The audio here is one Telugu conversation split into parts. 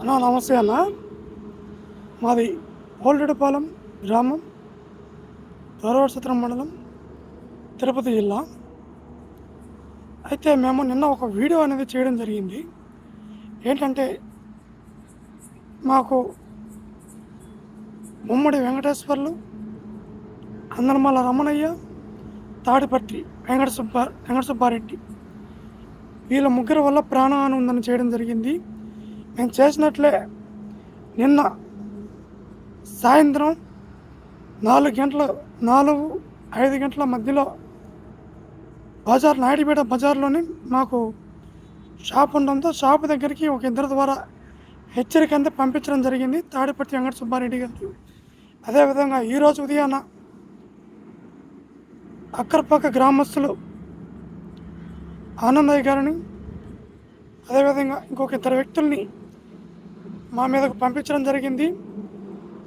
అన్నా నమస్తే అన్న. మాది ఓల్రెడ్డిపాలెం గ్రామం, ధర్మవరసత్రం మండలం, తిరుపతి జిల్లా. అయితే మేము నిన్న ఒక వీడియో అనేది చేయడం జరిగింది. ఏంటంటే మాకు ముమ్మడి వెంకటేశ్వర్లు, అందనమల్ల రమణయ్య, తాడిపత్రి వెంకట సుబ్బారెడ్డి వీళ్ళ ముగ్గురు వల్ల ప్రాణహాని ఉందని చేయడం జరిగింది. మేము చేసినట్లే నిన్న సాయంత్రం 4-5 గంటల మధ్యలో నాయుడుపేట బజార్లోని మాకు షాప్ ఉండడంతో షాపు దగ్గరికి ఒక ఇద్దరి ద్వారా హెచ్చరిక అంతా పంపించడం జరిగింది తాడిపత్రి వెంకట సుబ్బారెడ్డి గారు. అదేవిధంగా ఈరోజు ఉదయాన అక్కరపక్క గ్రామస్తులు ఆనందయ్య గారిని, అదేవిధంగా ఇంకొక ఇద్దరు వ్యక్తుల్ని మా మీదకు పంపించడం జరిగింది.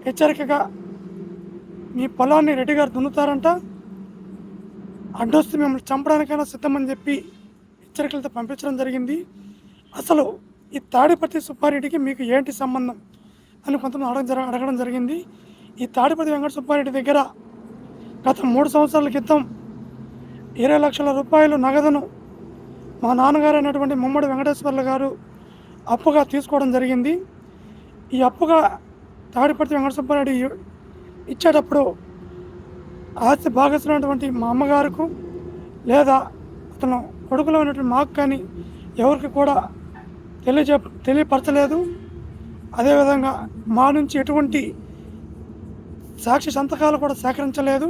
హెచ్చరికగా మీ పొలాన్ని రెడ్డి గారు దున్నుతారంట, అడ్డొస్తే మిమ్మల్ని చంపడానికైనా సిద్ధమని చెప్పి హెచ్చరికలతో పంపించడం జరిగింది. అసలు ఈ తాడిపత్రి సుబ్బారెడ్డికి మీకు ఏంటి సంబంధం అని కొంతమంది అడగడం జరిగింది. ఈ తాడిపత్రి వెంకట సుబ్బారెడ్డి దగ్గర గత 3 సంవత్సరాల క్రితం 20 లక్షల రూపాయలు నగదును మా నాన్నగారు అయినటువంటి ముమ్మడి వెంకటేశ్వర్లు గారు అప్పుగా తీసుకోవడం జరిగింది. ఈ అప్పుగా తాడిపత్రి వెంకట సుబ్బారెడ్డి ఇచ్చేటప్పుడు ఆస్తి భాగస్తున్నటువంటి మా అమ్మగారుకు లేదా అతను కొడుకులో ఉన్నటువంటి మాకు కానీ ఎవరికి కూడా తెలియపరచలేదు. అదేవిధంగా మా నుంచి ఎటువంటి సాక్షి సంతకాలు కూడా సేకరించలేదు.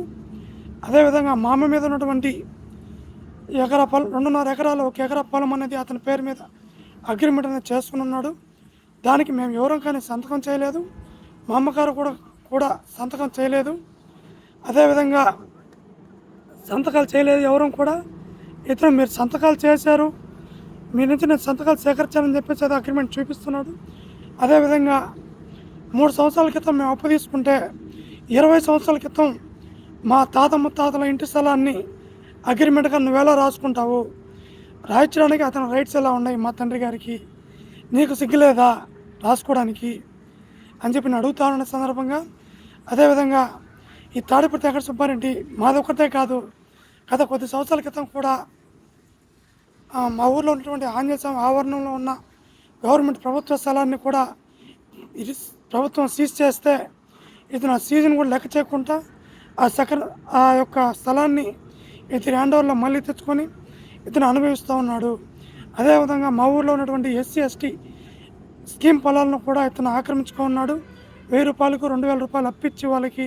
అదేవిధంగా మా అమ్మ మీద ఉన్నటువంటి 2.5 ఎకరాలు 1 ఎకరా పొలం అనేది అతని పేరు మీద అగ్రిమెంట్ అనేది చేసుకుని ఉన్నాడు. దానికి మేము ఎవరం కానీ సంతకం చేయలేదు, మా అమ్మగారు కూడా సంతకం చేయలేదు. అదేవిధంగా సంతకాలు చేయలేదు ఎవరం కూడా. ఇతను మీరు సంతకాలు చేశారు, మీ నుంచి నేను సంతకాలు సేకరించాలని చెప్పేసి అది అగ్రిమెంట్ చూపిస్తున్నాడు. అదేవిధంగా 3 సంవత్సరాల క్రితం మేము అప్పు తీసుకుంటే 20 సంవత్సరాల క్రితం మా తాత ముత్తాతల ఇంటి స్థలాన్ని అగ్రిమెంట్గా నువ్వెలా రాసుకుంటావు, రాయించడానికి అతని రైట్స్ ఎలా ఉన్నాయి మా తండ్రి గారికి, నీకు సిగ్గులేదా రాసుకోవడానికి అని చెప్పి నేను అడుగుతానన్న సందర్భంగా. అదేవిధంగా ఈ తాడిపత్రి వెంకట సుబ్బారెడ్డి మాదొక్కటే కాదు, గత కొద్ది సంవత్సరాల క్రితం కూడా మా ఊర్లో ఉన్నటువంటి ఆంజనేయ స్వామి ఆవరణంలో ఉన్న గవర్నమెంట్ ప్రభుత్వ స్థలాన్ని కూడా ఇది ప్రభుత్వం సీజ్ చేస్తే ఇతను ఆ సీజన్ కూడా లెక్క చేయకుండా ఆ యొక్క స్థలాన్ని ఇతని హ్యాండ్ ఓవర్లో మళ్ళీ తెచ్చుకొని ఇతను అనుభవిస్తూ ఉన్నాడు. అదేవిధంగా మా ఊర్లో ఉన్నటువంటి ఎస్సీ ఎస్టీ స్కీమ్ పొలాలను కూడా ఇతను ఆక్రమించుకున్నాడు. 1000 రూపాయలకు 2000 రూపాయలు అప్పిచ్చి వాళ్ళకి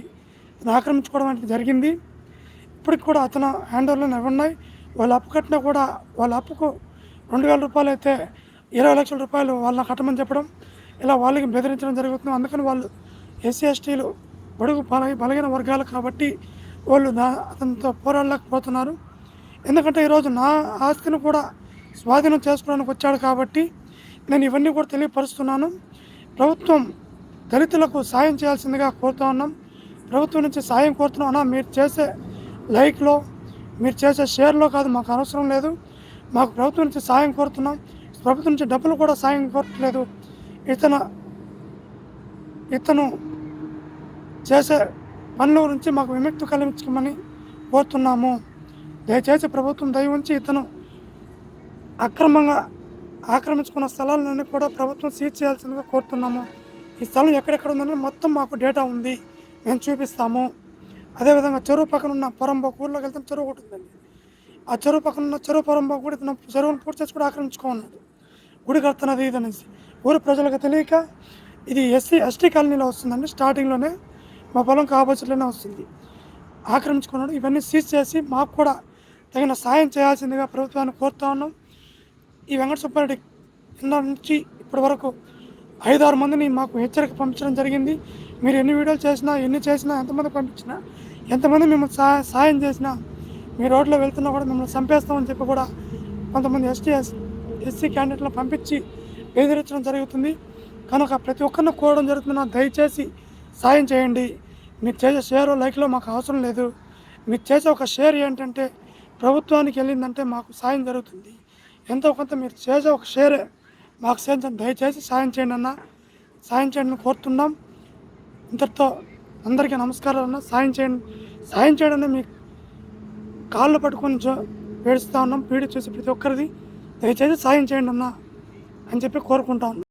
ఇతను ఆక్రమించుకోవడం అనేది జరిగింది. ఇప్పటికి కూడా అతను హ్యాండ్ ఓవర్లో ఉన్నాయి. వాళ్ళు అప్పు కట్టినా కూడా వాళ్ళ అప్పుకు 2000 రూపాయలు అయితే 20 లక్షల రూపాయలు వాళ్ళని కట్టమని చెప్పడం, ఇలా వాళ్ళకి బెదిరించడం జరుగుతుంది. అందుకని వాళ్ళు ఎస్సీ ఎస్టీలు బడుగు బలహీన వర్గాలు కాబట్టి వాళ్ళు అతనితో పోరాడలేకపోతున్నారు. ఎందుకంటే ఈరోజు నా ఆస్తిని కూడా స్వాధీనం చేసుకోవడానికి వచ్చాడు కాబట్టి నేను ఇవన్నీ కూడా తెలియపరుస్తున్నాను. ప్రభుత్వం దళితులకు సాయం చేయాల్సిందిగా కోరుతూ ఉన్నాం. ప్రభుత్వం నుంచి సాయం కోరుతున్నాం అన్నా, మీరు చేసే లైక్లో మీరు చేసే షేర్లో కాదు, మాకు అవసరం లేదు. మాకు ప్రభుత్వం నుంచి సాయం కోరుతున్నాం. ప్రభుత్వం నుంచి డబ్బులు కూడా సాయం కోరట్లేదు. ఇతను చేసే పనుల గురించి మాకు విముక్తి కలిగించమని కోరుతున్నాము. దయచేసి ప్రభుత్వం దయ ఉంచి ఇతను అక్రమంగా ఆక్రమించుకున్న స్థలాలన్నీ కూడా ప్రభుత్వం సీజ్ చేయాల్సిందిగా కోరుతున్నాము. ఈ స్థలం ఎక్కడెక్కడ ఉందని మొత్తం మాకు డేటా ఉంది, మేము చూపిస్తాము. అదేవిధంగా చెరువు పక్కన ఉన్న పొరంబోకు ఊళ్ళోకి వెళ్తే చెరువు ఒకటి ఉందండి. ఆ చెరువు పక్కన ఉన్న చెరువు పొరంబోకు కూడా ఇతను చెరువును పూర్తి చేసి కూడా ఆక్రమించుకున్నాడు. గుడి కడుతున్నది ఇదనేసి ఊరు ప్రజలకు తెలియక, ఇది ఎస్టీ కాలనీలో వస్తుందండి. స్టార్టింగ్లోనే మా పొలంకి ఆపోజిట్లోనే వస్తుంది. ఆక్రమించుకున్నాడు. ఇవన్నీ సీజ్ చేసి మాకు కూడా తగిన సాయం చేయాల్సిందిగా ప్రభుత్వాన్ని కోరుతా ఉన్నాం. ఈ వెంకట సుబ్బారెడ్డి కింద నుంచి ఇప్పటి వరకు 5-6 మందిని మాకు హెచ్చరిక పంపించడం జరిగింది. మీరు ఎన్ని వీడియోలు చేసినా, ఎన్ని చేసినా, ఎంతమంది పంపించినా, ఎంతమంది మిమ్మల్ని సాయం చేసినా, మీ రోడ్లో వెళ్తున్నా కూడా మిమ్మల్ని చంపేస్తామని చెప్పి కూడా కొంతమంది ఎస్సీ క్యాండిడేట్లను పంపించి బెదిరించడం జరుగుతుంది. కనుక ప్రతి ఒక్కరిని కోరడం జరుగుతున్నా, దయచేసి సాయం చేయండి. మీరు చేసే షేర్ లైక్లో మాకు అవసరం లేదు. మీరు చేసే ఒక షేర్ ఏంటంటే ప్రభుత్వానికి వెళ్ళిందంటే మాకు సాయం జరుగుతుంది. ఎంతో కొంత మీరు చేసే ఒక షేరే మాకు సాయం, దయచేసి సాయం చేయండి అన్న. సాయం చేయండి కోరుతున్నాం. ఇంతటితో అందరికీ నమస్కారాలు అన్న. సాయం చేయండి, సాయం చేయడానికి మీ కాళ్ళు పట్టుకొని ఏడుస్తూ ఉన్నాం. వీడియో చూసి ప్రతి ఒక్కరిది దయచేసి సాయం చేయండి అన్న అని చెప్పి కోరుకుంటా ఉన్నాం.